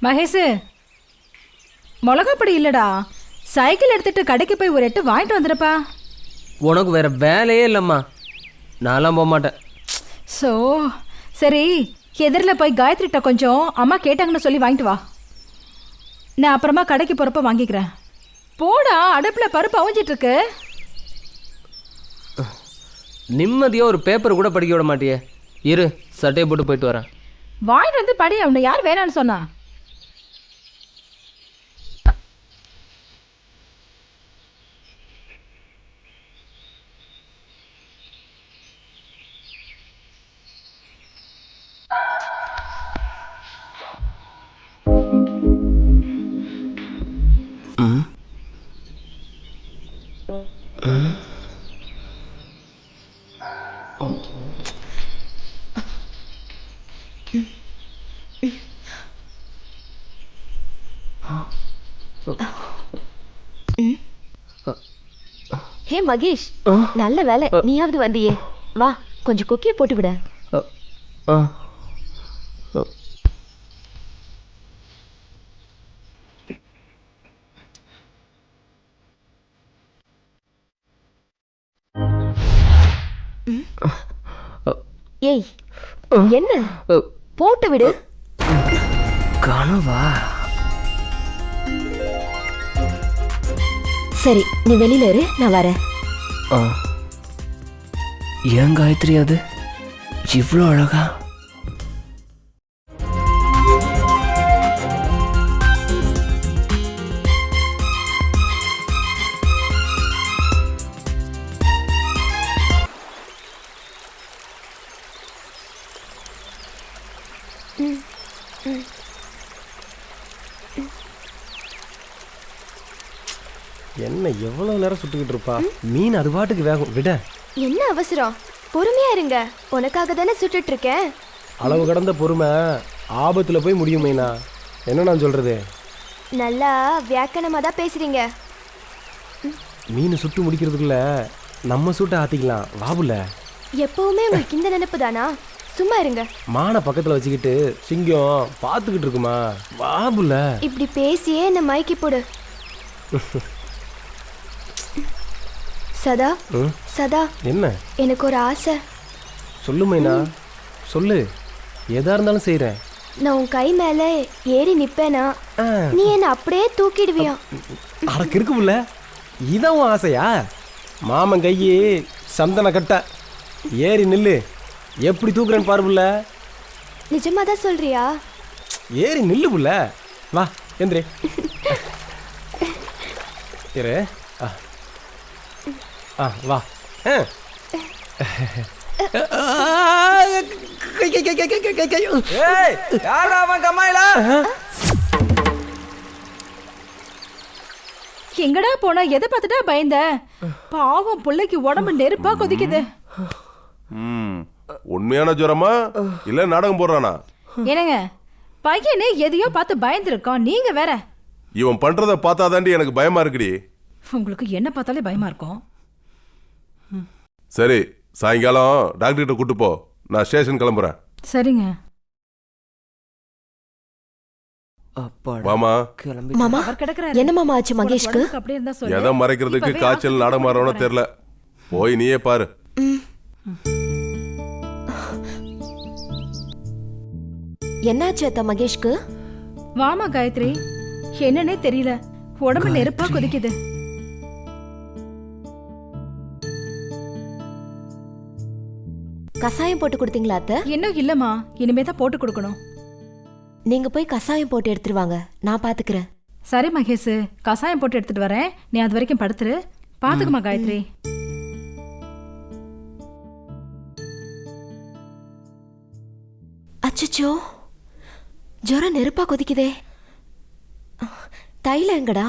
மகேஷ், மிளகாப்பொடி இல்லடா, சைக்கிள் எடுத்துட்டு கடைக்கு போய் ஒரு 8 வாங்கிட்டு வந்துடுப்பா. உனக்கு வேற வேலையே இல்லைம்மா, நான்லாம் போக மாட்டேன். ஸோ சரி, எதிரில் போய் காயத்ரிட்ட கொஞ்சம் அம்மா கேட்டாங்கன்னு சொல்லி வாங்கிட்டு வா. நான் அப்புறமா கடைக்கு போகிறப்ப வாங்கிக்கிறேன். போடா, அடுப்பில் பருப்பு அவிஞ்சிட்டு இருக்கு. நிம்மதியாக ஒரு பேப்பர் கூட படிக்க விட மாட்டியே. இரு, சட்டையை போட்டு போயிட்டு வரேன். வாங்கிட்டு வந்து படி, அவனை யார் வேணான்னு சொன்னா? ஹே மகேஷ், நல்ல வேலை நீயாவது வந்தியே. வா, கொஞ்சம் குக்கிய போட்டு விட. ஏய், என்ன போட்டு விடு. கனவா? சரி, நீ வெளியில இரு, நான் வரேன். ஏன் காயத்ரி அது இவ்வளோ அழகா? என்ன எவ்வளவு நேரம் சுட்டுக்கிட்டு இருப்பா? மீன் அது பாட்டுக்கு வேகும், விட. என்ன அவசரம்? பொறுமையா இருங்க, உனக்காக தானே சுட்டுட்டு இருக்கேன். அளவு கடந்த பொறுமை ஆபத்துல போய் முடியும் மைனா. என்ன நான் சொல்றது? நல்லா வியாக்கணமா தான் பேசுறீங்க. மீன் சுட்டு முடிக்கிறதுக்குள்ள நம்ம சுட்ட ஆத்திக்கலாம், வாபுல. எப்பவுமே உங்களுக்கு இந்த நினைப்பு தானா? சும்மா இருங்க. மான பக்கத்துல வச்சுக்கிட்டு சிங்கம் பாத்துக்கிட்டு இருக்குமா, வாபுல. இப்படி பேசியே என்ன மயக்கி போடு. சதா, சதா, என்ன? எனக்கு ஒரு ஆசை. சொல்லு மைனா, சொல்லு. எதா இருந்தாலும் செய்யறேன். நான் உன் கை மேல ஏறி நிப்பேனா, நீ என்ன அப்படியே தூக்கிடுவியா? அறக்கு இருக்குல்ல, இதான் உன் ஆசையா? மாமன் கையே சந்தன கட்ட, ஏறி நில்லு, எப்படி தூக்குறேன்னு பாருப்புல. நிஜமா தான் சொல்றியா? ஏறி நில்லு புள்ள, வா எந்திரி. இரு, வா. எங்கடா போனா? எதை பார்த்துட்டா பயந்த? பாவம், பிள்ளைக்கு உடம்பு நெருப்பா கொதிக்குது. உண்மையான ஜுரமா இல்ல நாடகம் போடுறானா? என்னங்க, பையனே எதையோ பார்த்து பயந்துருக்கோம், நீங்க வேற. இவன் பண்றத பார்த்தாதாண்டி எனக்கு பயமா இருக்குடி. உங்களுக்கு என்ன பார்த்தாலே பயமா இருக்கும். சரி, சாயங்காலம் டாக்டர் கிட்ட கூட்டு போ, நான் ஸ்டேஷன் கிளம்புறேன். சரிங்க. மாமா, மாமா, அவர் கிடக்குறாரு. என்ன மாமா ஆச்சு மகேஷ்க்கு? அப்படியே இருந்தா சொல்லு. எதை மறைக்கிறதுக்கு காய்ச்சல் நாடகம் மாறவனோ தெரியல. போய் நீயே பாரு. என்னாச்சு அத்தா மகேஷ்க்கு? வாமா காயத்ரி, என்னன்னே தெரியல, உடம்பு நெருப்பா கொதிக்குது. கசாயம் போட்டு கொடுத்தீங்களா அத்தை? இன்னும் இல்லம்மா, இனிமே தான் போட்டு கொடுக்கணும். நீங்க போய் கசாயம் போட்டு எடுத்துட்டு வாங்க, நான் பாத்துக்கிறேன். சரி மகேஷ், கசாயம் போட்டு எடுத்துட்டு வரேன், நீ அது வரைக்கும் படுத்துரு. பாத்துக்குமா காயத்ரி. அச்சச்சோ, ஜுரம் நெருப்பா கொதிக்குதே. தைலம் எங்கடா?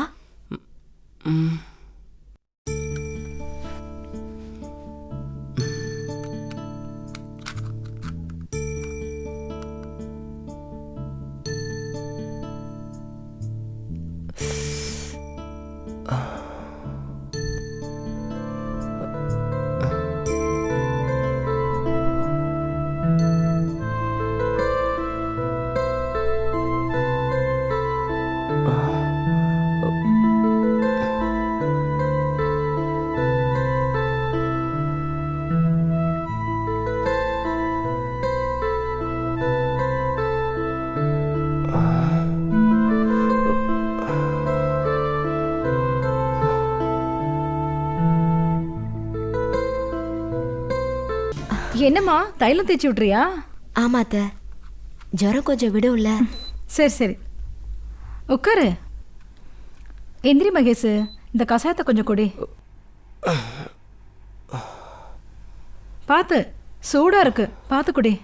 என்னம்மா தைலம் தேய்ச்சி விட்றியா? ஆமா அத்தை, ஜுரம் கொஞ்சம் விடும்ல. சரி சரி உட்காரு. எந்திரி மகேஷ், இந்த கசாயத்தை கொஞ்சம் கொடி. பார்த்து, சூடா இருக்கு, பார்த்து குடி.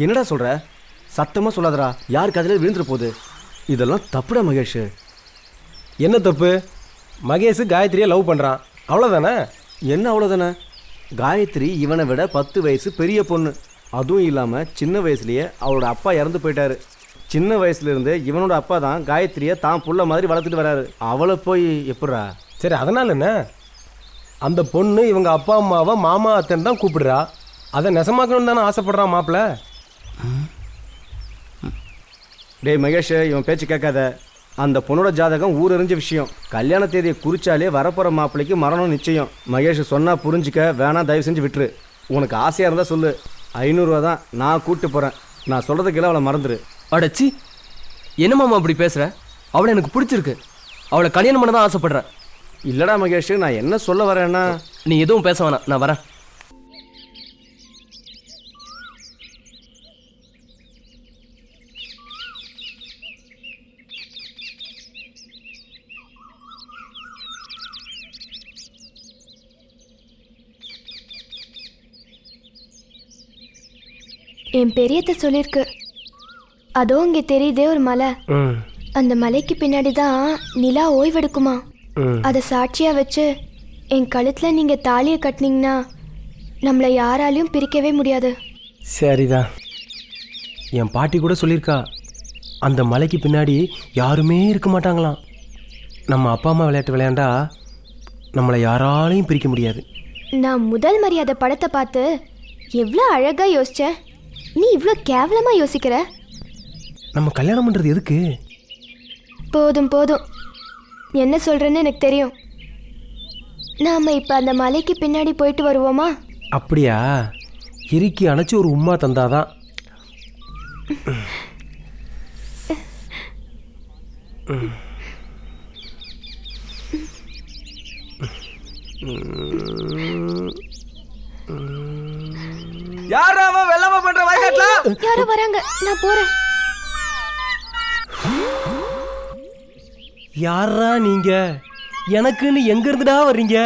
என்னடா சொல்ற? சத்தமா சொல்லாதடா, யார் காதுல விழுந்துற போகுது. இதெல்லாம் தப்புடா மகேஷ். என்ன தப்பு? மகேஷ் காயத்ரியை லவ் பண்ணுறான், அவ்வளோதானே? என்ன அவ்வளோதானே? காயத்ரி இவனை விட 10 வயசு பெரிய பொண்ணு. அதுவும் இல்லாமல் சின்ன வயசுலயே அவளோட அப்பா இறந்து போயிட்டாரு. சின்ன வயசுல இருந்து இவனோட அப்பா தான் காயத்ரியை தான் புள்ள மாதிரி வளர்த்துட்டு வராரு. அவளை போய் எப்படா? சரி, அதனால் என்ன? அந்த பொண்ணு இவங்க அப்பா அம்மாவை மாமா அத்தன் தான் கூப்பிடுறா. அதை நெசமாக்கணும்னு தானே ஆசைப்படுறான் மாப்பிள்ள. டேய் மகேஷ், இவன் பேச்சு கேட்காத. அந்த பொண்ணோட ஜாதகம் ஊரறிஞ்ச விஷயம். கல்யாண தேதியை குறிச்சாலே வரப்போகிற மாப்பிள்ளைக்கு மரணம் நிச்சயம். மகேஷ் சொன்னா புரிஞ்சுக்க, வேணாம் தயவு செஞ்சு விட்டுரு. உனக்கு ஆசையாக இருந்தால் சொல்லு, 500 ரூபா தான், நான் கூப்பிட்டு போகிறேன். நான் சொல்கிறதுக்கெல்லாம் அவளை மறந்துடு. அடச்சி, என்னம்மா அப்படி பேசுற? அவளை எனக்கு பிடிச்சிருக்கு, அவளை கல்யாணம் பண்ண தான் ஆசைப்படுறேன். இல்லடா மகேஷ், நான் என்ன சொல்ல வரேன்னா, நீ எதுவும் பேச வேணாம், நான் வரேன். என் பெரியத்தை சொல்லியிருக்கு. அதோ இங்கே தெரியுதே ஒரு மலை, அந்த மலைக்கு பின்னாடி தான் நிலா ஓய்வெடுக்குமா. அதை சாட்சியா வச்சு என் கழுத்தில் நீங்கள் தாலியை கட்டினீங்கன்னா நம்மளை யாராலையும் பிரிக்கவே முடியாது. சரிதான். என் பாட்டி கூட சொல்லியிருக்கா, அந்த மலைக்கு பின்னாடி யாருமே இருக்க மாட்டாங்களாம். நம்ம அப்பா அம்மா விளையாட்டு விளையாண்டா நம்மளை யாராலையும் பிரிக்க முடியாது. நான் முதல் மரியாதை படத்தை பார்த்து எவ்வளோ அழகாக யோசித்தேன். நீ இவ்வளோ கேவலமாக யோசிக்கிற. நம்ம கல்யாணம் பண்ணுறது எதுக்கு? போதும் போதும், என்ன சொல்கிறேன்னு எனக்கு தெரியும். நாம் இப்போ அந்த மலைக்கு பின்னாடி போயிட்டு வருவோமா? அப்படியா? இறுக்கி அணைச்சி ஒரு உம்மா தந்தாதான். யாரா அவன் வெள்ளாம பண்ற வயக்காட்டுல? யாரோ வராங்க, நான் போறேன். யாரா நீங்க? எனக்குன்னு எங்க இருந்துடா வர்றீங்க?